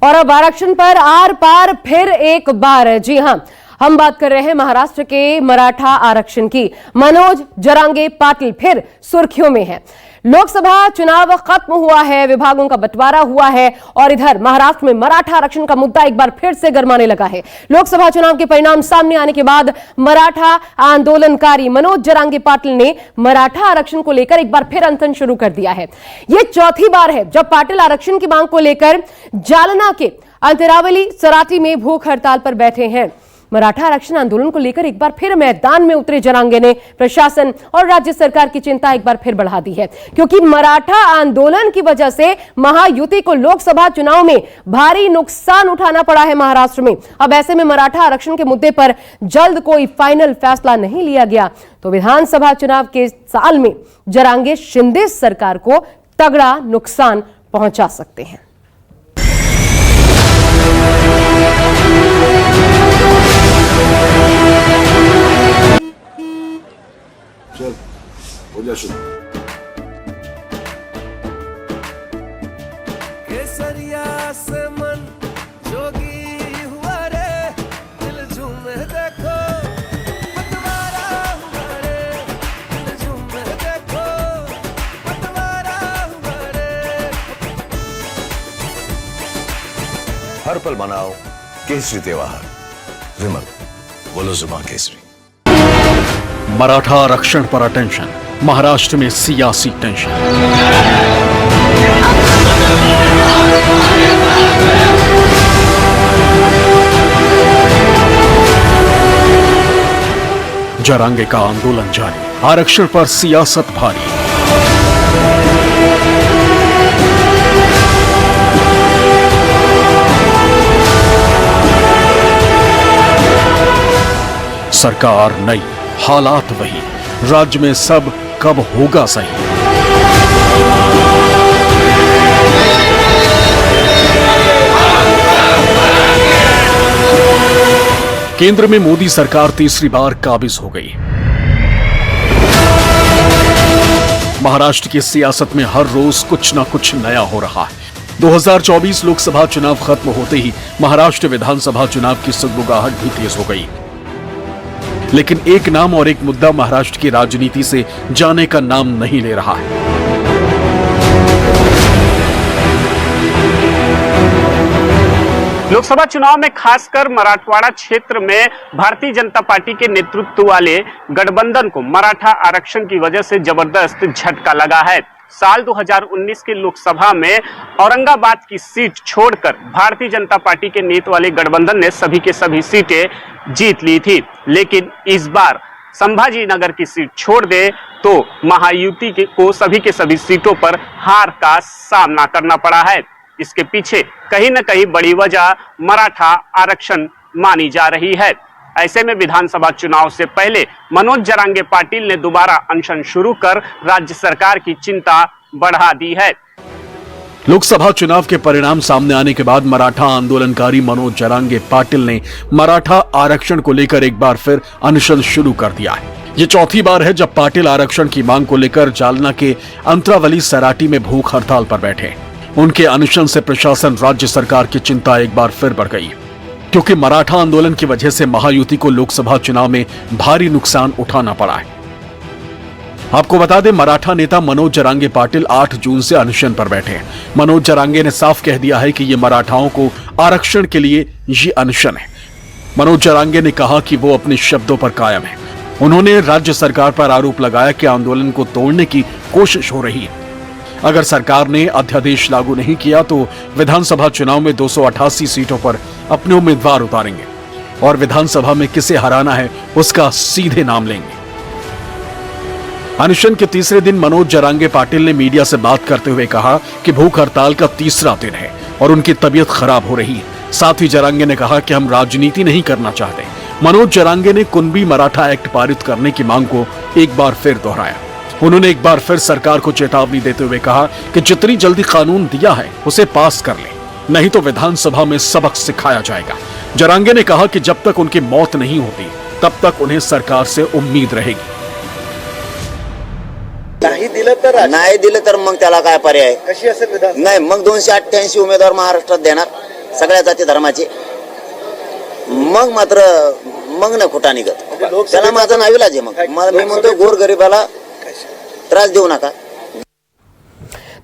और अब आरक्षण पर आर पार फिर एक बार। जी हां, हम बात कर रहे हैं महाराष्ट्र के मराठा आरक्षण की। मनोज जरांगे पाटिल फिर सुर्खियों में हैं। लोकसभा चुनाव खत्म हुआ है, विभागों का बंटवारा हुआ है और इधर महाराष्ट्र में मराठा आरक्षण का मुद्दा एक बार फिर से गरमाने लगा है। लोकसभा चुनाव के परिणाम सामने आने के बाद मराठा आंदोलनकारी मनोज जरांगे पाटिल ने मराठा आरक्षण को लेकर एक बार फिर अनशन शुरू कर दिया है। यह चौथी बार है जब पाटिल आरक्षण की मांग को लेकर जालना के अंतरावली सराठी में भूख हड़ताल पर बैठे हैं। मराठा आरक्षण आंदोलन को लेकर एक बार फिर मैदान में उतरे जरांगे ने प्रशासन और राज्य सरकार की चिंता एक बार फिर बढ़ा दी है, क्योंकि मराठा आंदोलन की वजह से महायुति को लोकसभा चुनाव में भारी नुकसान उठाना पड़ा है महाराष्ट्र में। अब ऐसे में मराठा आरक्षण के मुद्दे पर जल्द कोई फाइनल फैसला नहीं लिया गया तो विधानसभा चुनाव के साल में जरांगे शिंदे सरकार को तगड़ा नुकसान पहुंचा सकते हैं। चल हो जा शुरू। केसरिया से मन जोगी हुआ रे, दिल झूमे देखो पतवारा हुआ रे, दिल झूमे देखो पतवारा हुआ रे। हर पल मनाओ केसरी त्योहार। विमल बोलो जुबान केसरी। मराठा आरक्षण पर अटेंशन, महाराष्ट्र में सियासी टेंशन। जरांगे का आंदोलन जारी, आरक्षण पर सियासत भारी। सरकार नई, हालात वही, राज्य में सब कब होगा सही। केंद्र में मोदी सरकार तीसरी बार काबिज हो गई। महाराष्ट्र की सियासत में हर रोज कुछ ना कुछ नया हो रहा है। 2024 लोकसभा चुनाव खत्म होते ही महाराष्ट्र विधानसभा चुनाव की सुगबुगाहट भी तेज हो गई, लेकिन एक नाम और एक मुद्दा महाराष्ट्र की राजनीति से जाने का नाम नहीं ले रहा है। लोकसभा चुनाव में खासकर मराठवाड़ा क्षेत्र में भारतीय जनता पार्टी के नेतृत्व वाले गठबंधन को मराठा आरक्षण की वजह से जबरदस्त झटका लगा है। साल 2019 के लोकसभा में औरंगाबाद की सीट छोड़कर भारतीय जनता पार्टी के नेतृत्व वाले गठबंधन ने सभी के सभी सीटें जीत ली थी, लेकिन इस बार संभाजी नगर की सीट छोड़ दे तो महायुति को सभी के सभी सीटों पर हार का सामना करना पड़ा है। इसके पीछे कहीं न कहीं बड़ी वजह मराठा आरक्षण मानी जा रही है। ऐसे में विधानसभा चुनाव से पहले मनोज जरांगे पाटिल ने दोबारा अनशन शुरू कर राज्य सरकार की चिंता बढ़ा दी है। लोकसभा चुनाव के परिणाम सामने आने के बाद मराठा आंदोलनकारी मनोज जरांगे पाटिल ने मराठा आरक्षण को लेकर एक बार फिर अनशन शुरू कर दिया है। ये चौथी बार है जब पाटिल आरक्षण की मांग को लेकर जालना के अंतरावली सराठी में भूख हड़ताल पर बैठे। उनके अनशन से प्रशासन, राज्य सरकार की चिंता एक बार फिर बढ़ गई, क्योंकि मराठा आंदोलन की वजह से महायुति को लोकसभा चुनाव में भारी नुकसान उठाना पड़ा है। आपको बता दें, मराठा नेता मनोज जरांगे पाटिल 8 जून से अनशन पर बैठे हैं। मनोज जरांगे ने साफ कह दिया है कि ये मराठाओं को आरक्षण के लिए ये अनशन है। मनोज जरांगे ने कहा कि वो अपने शब्दों पर कायम है। उन्होंने राज्य सरकार पर आरोप लगाया कि आंदोलन को तोड़ने की कोशिश हो रही है। अगर सरकार ने अध्यादेश लागू नहीं किया तो विधानसभा चुनाव में 288 सीटों पर अपने उम्मीदवार उतारेंगे और विधानसभा में किसे हराना है उसका सीधे नाम लेंगे। अनशन के तीसरे दिन मनोज जरांगे पाटिल ने मीडिया से बात करते हुए कहा कि भूख हड़ताल का तीसरा दिन है और उनकी तबीयत खराब हो रही है। साथ ही जरांगे ने कहा कि हम राजनीति नहीं करना चाहते। मनोज जरांगे ने कुनबी मराठा एक्ट पारित करने की मांग को एक बार फिर दोहराया। उन्होंने एक बार फिर सरकार को चेतावनी देते हुए कहा कि जितनी जल्दी कानून दिया है उसे पास कर ले, नहीं तो विधानसभा में सबक सिखाया जाएगा। जरांगे ने कहा कि जब तक उनकी मौत नहीं होती तब तक उन्हें सरकार से उम्मीद रहेगी। नाही दिलं तर मग त्याला काय पर्याय? कशी असेल विधान? नाही मग 288 उमेदवार महाराष्ट्रात देणार सगळ्या जाती धर्माचे, मग मात्र मग नाही खोटा निघत. त्याला माझा नाविलाज आहे. मग मी म्हणतो गोरगरिबाला त्रास देऊ नका.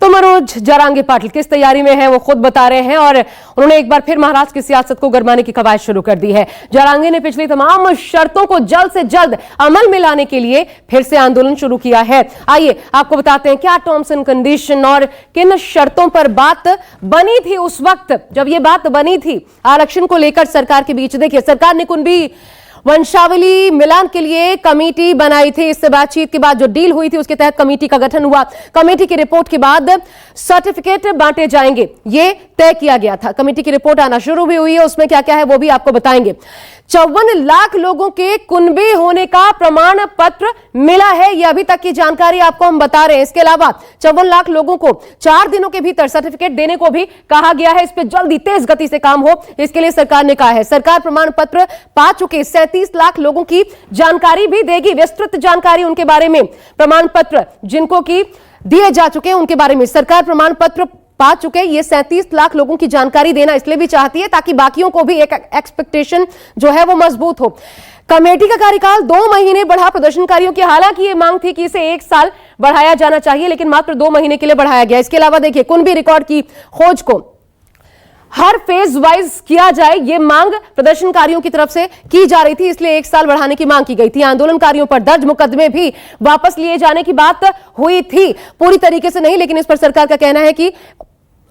तो मनोज जरांगे पाटिल किस तैयारी में है वो खुद बता रहे हैं और उन्होंने एक बार फिर महाराष्ट्र की सियासत को गरमाने की कवायद शुरू कर दी है. जरांगे ने पिछली तमाम शर्तों को जल्द से जल्द अमल में लाने के लिए फिर से आंदोलन शुरू किया है. आइए आपको बताते हैं क्या टर्म्स एंड कंडीशन और किन शर्तों पर बात बनी थी उस वक्त जब ये बात बनी थी आरक्षण को लेकर सरकार के बीच. देखिए, सरकार ने कुणबी वंशावली मिलान के लिए कमेटी बनाई थी. इससे बातचीत के बाद जो डील हुई थी उसके तहत कमेटी का गठन हुआ. कमेटी की रिपोर्ट के बाद सर्टिफिकेट बांटे जाएंगे, ये तय किया गया था. कमेटी की रिपोर्ट आना शुरू भी हुई है. उसमें क्या क्या है वो भी आपको बताएंगे. 54 लाख लोगों के कुनबे होने का प्रमाण पत्र मिला है, यह अभी तक की जानकारी आपको हम बता रहे हैं. इसके अलावा 54 लाख लोगों को 4 दिनों के भीतर सर्टिफिकेट देने को भी कहा गया है. इस पर जल्दी तेज गति से काम हो, इसके लिए सरकार ने कहा है. सरकार प्रमाण पत्र पा चुके 37 लाख लोगों की जानकारी भी देगी. विस्तृत जानकारी उनके बारे में, प्रमाण पत्र जिनको की दिए जा चुके हैं उनके बारे में सरकार प्रमाण पत्र पा चुके ये 37 लाख लोगों की जानकारी देना इसलिए भी चाहती है ताकि बाकियों को भी एक एक्सपेक्टेशन जो है वो मजबूत हो. कमेटी का कार्यकाल 2 महीने बढ़ा प्रदर्शनकारियों की. हालांकि ये मांग थी कि इसे 1 साल बढ़ाया जाना चाहिए, लेकिन मात्र 2 महीने के लिए बढ़ाया गया. इसके अलावा देखिए, कुनबी रिकॉर्ड की खोज को हर फेज वाइज किया जाए, ये मांग प्रदर्शनकारियों की तरफ से की जा रही थी, इसलिए 1 साल बढ़ाने की मांग की गई थी. आंदोलनकारियों पर दर्ज मुकदमे भी वापस लिए जाने की बात हुई थी. पूरी तरीके से नहीं, लेकिन इस पर सरकार का कहना है कि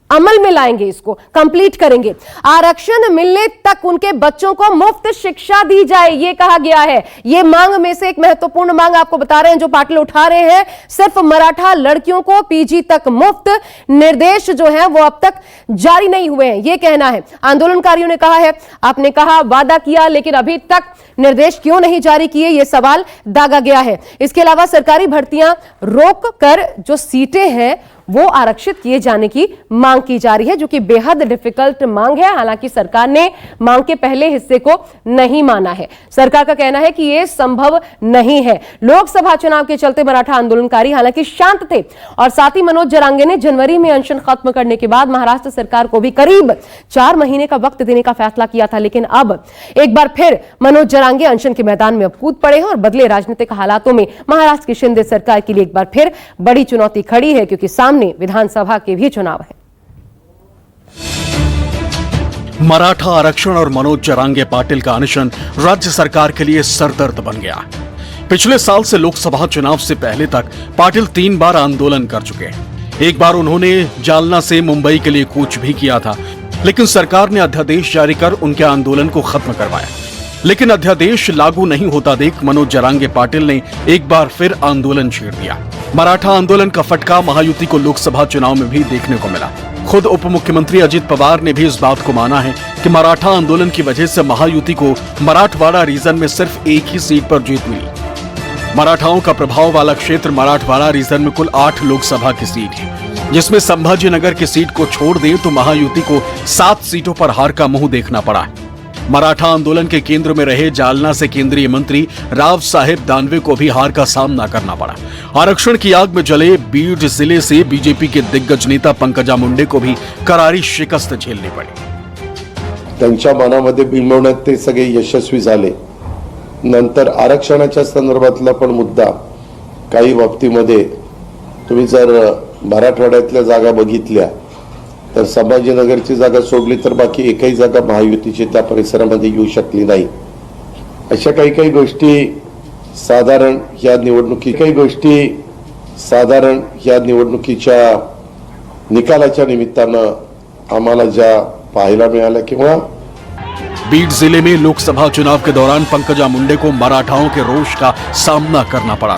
अमल में लाएंगे, इसको कंप्लीट करेंगे. आरक्षण मिलने तक उनके बच्चों को मुफ्त शिक्षा दी जाए, ये कहा गया है. ये मांग में से एक महत्वपूर्ण मांग आपको बता रहे हैं जो पाटिल उठा रहे हैं. सिर्फ मराठा लड़कियों को पीजी तक मुफ्त. निर्देश जो है वो अब तक जारी नहीं हुए हैं, ये कहना है. आंदोलनकारियों ने कहा है, आपने कहा वादा किया लेकिन अभी तक निर्देश क्यों नहीं जारी किए, ये सवाल दागा गया है. इसके अलावा सरकारी भर्तियां रोक कर जो सीटें हैं वो आरक्षित किए जाने की मांग की जा रही है, जो कि बेहद डिफिकल्ट मांग है. हालांकि सरकार ने मांग के पहले हिस्से को नहीं माना है. सरकार का कहना है कि यह संभव नहीं है. लोकसभा चुनाव के चलते मराठा आंदोलनकारी हालांकि शांत थे और साथ ही मनोज जरांगे ने जनवरी में अनशन खत्म करने के बाद महाराष्ट्र सरकार को भी करीब 4 महीने का वक्त देने का फैसला किया था. लेकिन अब एक बार फिर मनोज जरांगे अनशन के मैदान में अब कूद पड़े हैं और बदले राजनीतिक हालातों में महाराष्ट्र की शिंदे सरकार के लिए एक बार फिर बड़ी चुनौती खड़ी है, क्योंकि सामने विधानसभा के भी चुनाव है. मराठा आरक्षण और मनोज जरांगे पाटिल का अनशन राज्य सरकार के लिए सरदर्द बन गया. पिछले साल से लोकसभा चुनाव से पहले तक पाटिल 3 बार आंदोलन कर चुके हैं. एक बार उन्होंने जालना से मुंबई के लिए कूच भी किया था, लेकिन सरकार ने अध्यादेश जारी कर उनके आंदोलन को खत्म करवाया. लेकिन अध्यादेश लागू नहीं होता देख मनोज जरांगे पाटिल ने एक बार फिर आंदोलन छेड़ दिया. मराठा आंदोलन का फटका महायुति को लोकसभा चुनाव में भी देखने को मिला. खुद उप मुख्यमंत्री अजित पवार ने भी इस बात को माना है कि मराठा आंदोलन की वजह से महायुति को मराठवाड़ा रीजन में सिर्फ एक ही सीट पर जीत मिली. मराठाओं का प्रभाव वाला क्षेत्र मराठवाड़ा रीजन में कुल 8 लोकसभा की सीट है, जिसमें संभाजीनगर की सीट को छोड़ दें तो महायुति को 7 सीटों पर हार का मुंह देखना पड़ा है. मराठा आंदोलन के केंद्र में रहे जालना से केंद्रीय मंत्री राव साहेब दानवे को भी हार का सामना करना पड़ा. आरक्षण की आग में जले बीड जिले से बीजेपी के दिग्गज नेता पंकजा मुंडे को भी करारी शिकस्त झेलनी पड़ी. त्यांच्या मनामध्ये बिंबवण्यात ते सगळे यशस्वी झाले. नंतर आरक्षणाच्या संदर्भातला पण मुद्दा काही बाबतीमध्ये तुम्ही जर मराठवाड्यातल्या जागा बघितल्या तर संभाजीनगरची जागा सोडली तर बाकी एकही जागा महायुतीची त्या परिसरामध्ये येऊ शकली नाही. अशा काही गोष्टी साधारण या निवडणुकीच्या निकालाच्या निमित्तानं आम्हाला ज्या पाहायला मिळाल्या किंवा बीड जिले में लोकसभा चुनाव के दौरान पंकजा मुंडे को मराठाओं के रोष का सामना करना पड़ा.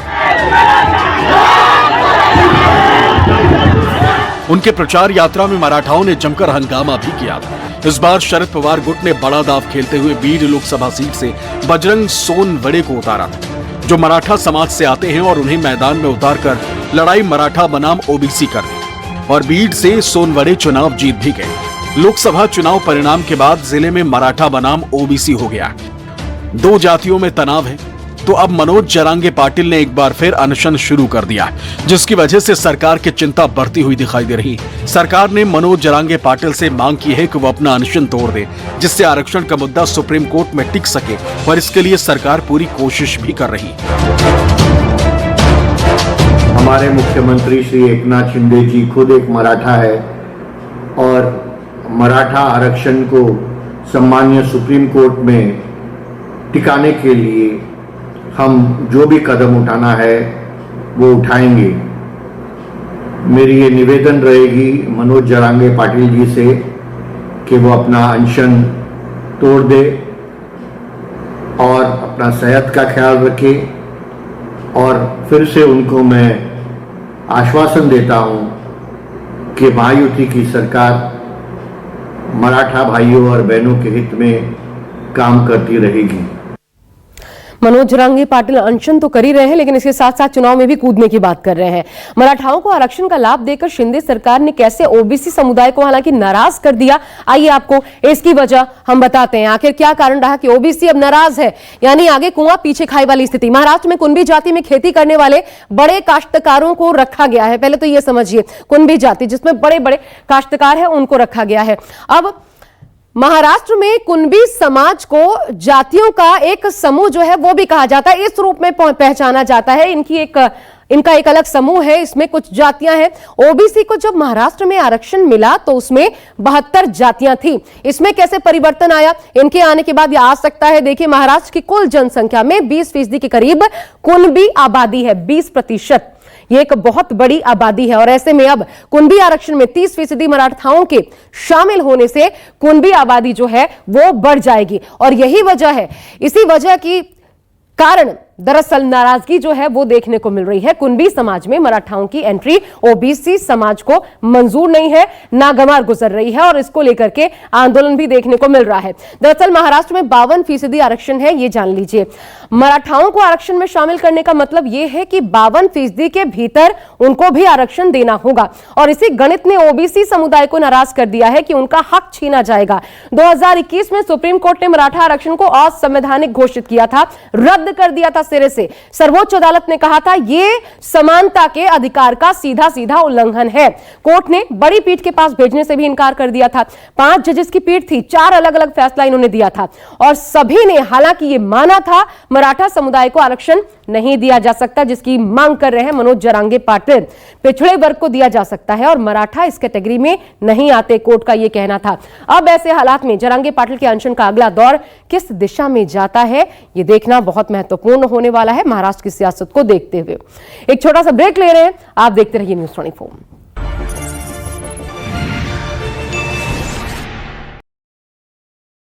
उनके प्रचार यात्रा में मराठाओं ने जमकर हंगामा भी किया था. इस बार शरद पवार गुट ने बड़ा दाव खेलते हुए बीड लोकसभा सीट से बजरंग सोनवड़े को उतारा था, जो मराठा समाज से आते हैं और उन्हें मैदान में उतारकर लड़ाई मराठा बनाम ओबीसी कर दी और बीड से सोनवड़े चुनाव जीत भी गए. लोकसभा चुनाव परिणाम के बाद जिले में मराठा बनाम ओबीसी हो गया. 2 जातियों में तनाव है. तो अब मनोज जरांगे पाटिल ने एक बार फिर अनशन शुरू कर दिया है, जिसकी वजह से सरकार की चिंता बढ़ती हुई दिखाई दे रही। सरकार ने मनोज जरांगे पाटिल से मांग की है कि वो अपना अनशन तोड़ दे, जिससे आरक्षण का मुद्दा सुप्रीम कोर्ट में टिक सके, और इसके लिए सरकार पूरी कोशिश भी कर रही है। हमारे मुख्यमंत्री श्री एकनाथ शिंदे जी खुद एक मराठा है और मराठा आरक्षण को सम्मानीय सुप्रीम कोर्ट में टिकाने के लिए हम जो भी कदम उठाना है वो उठाएंगे। मेरी ये निवेदन रहेगी मनोज जरांगे पाटिल जी से कि वो अपना अनशन तोड़ दे और अपना सेहत का ख्याल रखे। और फिर से उनको मैं आश्वासन देता हूं कि महायुति की सरकार मराठा भाइयों और बहनों के हित में काम करती रहेगी। मनोज जरांगे पाटिल अनशन तो कर ही रहे हैं, लेकिन इसके साथ साथ चुनाव में भी कूदने की बात कर रहे हैं। मराठाओं को आरक्षण का लाभ देकर शिंदे सरकार ने कैसे ओबीसी समुदाय को हालांकि नाराज कर दिया, आइए आपको इसकी वजह हम बताते हैं। आखिर क्या कारण रहा कि ओबीसी अब नाराज है, यानी आगे कुआं पीछे खाई वाली स्थिति। महाराष्ट्र में कुंभी जाति में खेती करने वाले बड़े काश्तकारों को रखा गया है। पहले तो यह समझिए, कुंभी जाति जिसमें बड़े बड़े काश्तकार है उनको रखा गया है। अब महाराष्ट्र में कुंभी समाज को जातियों का एक समूह जो है वो भी कहा जाता है, इस रूप में पहचाना जाता है। इनका एक अलग समूह है, इसमें कुछ जातियां हैं। ओबीसी को जब महाराष्ट्र में आरक्षण मिला तो उसमें 72 जातियां थी। इसमें कैसे परिवर्तन आया, इनके आने के बाद यह आ सकता है। देखिए, महाराष्ट्र की कुल जनसंख्या में 20% के करीब कुंभी आबादी है, 20%। ये एक बहुत बड़ी आबादी है और ऐसे में अब कुंभी आरक्षण में 30% मराठाओं के शामिल होने से कुंभी आबादी जो है वो बढ़ जाएगी। और यही वजह है, इसी वजह की कारण दरअसल नाराजगी जो है वो देखने को मिल रही है। कुंभी समाज में मराठाओं की एंट्री ओबीसी समाज को मंजूर नहीं है, नागवार गुजर रही है और इसको लेकर के आंदोलन भी देखने को मिल रहा है। दरअसल महाराष्ट्र में 52% आरक्षण है, ये जान लीजिए। मराठाओं को आरक्षण में शामिल करने का मतलब यह है कि 52% के भीतर उनको भी आरक्षण देना होगा और इसी गणित ने ओबीसी समुदाय को नाराज कर दिया है कि उनका हक छीना जाएगा। 2021 में सुप्रीम कोर्ट ने मराठा आरक्षण को असंवैधानिक घोषित किया था, रद्द कर दिया था सिरे से। सर्वोच्च अदालत ने कहा था यह समानता के अधिकार का सीधा सीधा उल्लंघन है। कोर्ट ने बड़ी पीठ के पास भेजने से भी इनकार कर दिया था। 5 जजेस की पीठ थी, 4 अलग अलग फैसला इन्होंने दिया था और सभी ने हालांकि यह माना था मराठा समुदाय को आरक्षण नहीं दिया जा सकता, जिसकी मांग कर रहे हैं मनोज जरांगे पाटिल। पिछड़े वर्ग को दिया जा सकता है और मराठा इस कैटेगरी में नहीं आते, कोर्ट का यह कहना था। अब ऐसे हालात में जरांगे पाटिल के अनशन का अगला दौर किस दिशा में जाता है, यह देखना बहुत महत्वपूर्ण होने वाला है महाराष्ट्र की सियासत को देखते हुए। एक छोटा सा ब्रेक ले रहे हैं, आप देखते रहिए न्यूज़ 24।